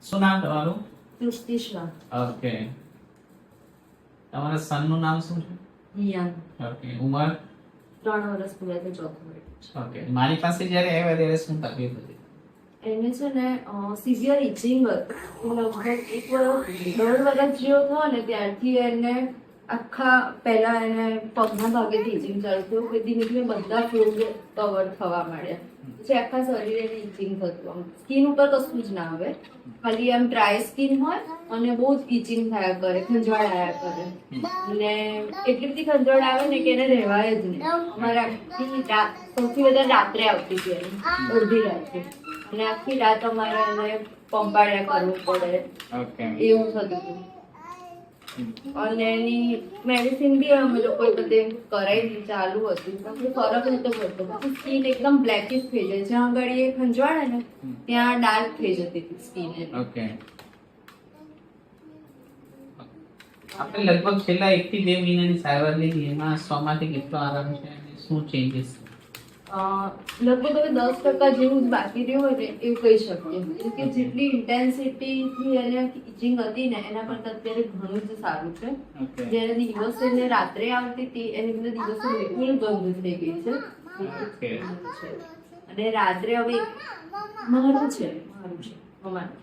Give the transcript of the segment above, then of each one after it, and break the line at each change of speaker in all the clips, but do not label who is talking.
શું નામ તમારું?
નુસ્તિશા
ઓકે. તમારા સનનું નામ શું છે?
હિયાન
ઓકે. ઉંમર?
3 વર્ષ પૂરા થઈ ચોથું વર્ષ.
ઓકે. મારી પાસે જ્યારે આવ્યા ત્યારે શું તકલીફ હતી?
એને છે ને સિવિયર ઇચિંગ હતું. લગભગ 1 વર્ષ જેવો થયો ને ત્યારથી એને આખા પહેલા એને પગના ભાગેથી ઇચિંગ ચાલુ થયું. પછી ધીમે ધીમે બધા ફ્લોર કવર થવા માંડ્યા. પછી આખા શરીરે ઇચિંગ થતું. આમ સ્કિન ઉપર કશું જ ના આવે, ખાલી આમ ડ્રાય સ્કિન હોય અને બહુ જ ઇચિંગ થયા કરે, ખંજવાળ આવ્યા કરે. અને એટલી બધી ખંજવાળ આવે ને કે એને રહેવાય જ નહીં. અમારે આખી રાત, સૌથી વધારે રાત્રે આવતી હતી એને, અડધી રાત્રે. અને આખી રાત અમારે એને પંપાળ્યા કરવું પડે,
ઓકે.
એવું થતું હતું. અને એની મેડિસિન બી અમે લોકો બધે કરાવી ચાલુ હતું, પણ ફરક નતો પડતો. પછી સ્કિન એકદમ બ્લેકિશ થઈ જાય, જ્યાં આગળ એ ખંજવાળે ને ત્યાં ડાર્ક થઈ જતી હતી સ્કિન.
ઓકે. આપણે લગભગ છેલ્લા 1 થી 2 મહિનાની સારવાર લીધી, એમાં 100 માંથી કેટલો આરામ છે અને શું ચેન્જીસ?
લગભગ હવે 10% જેવું જ બાકી રહ્યું હોય ને એવું કહી શકીએ. કેમ કે જેટલી ઇન્ટેન્સિટીથી એને ઇચિંગ હતી ને એના કરતાં અત્યારે ઘણું જ સારું છે.
ઓકે.
જ્યારે દિવસે ને રાત્રે આવતી હતી એની અંદર દિવસે બિલકુલ બંધ થઈ ગઈ છે.
ઓકે.
અને રાત્રે હવે મારું છે અમારું.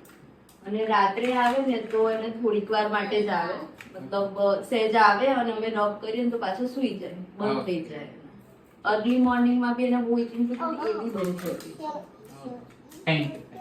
અને રાત્રે આવે ને તો એને થોડીક વાર માટે જ આવે, મતલબ સહેજ આવે અને અમે રબ કરીએ ને તો પાછો સૂઈ જાય, બંધ થઈ જાય. અર્લી મોર્નિંગમાં બી એને બહુ ઇચિંગ થતી, એ બી બંધ થઈ ગઈ.
Thank you.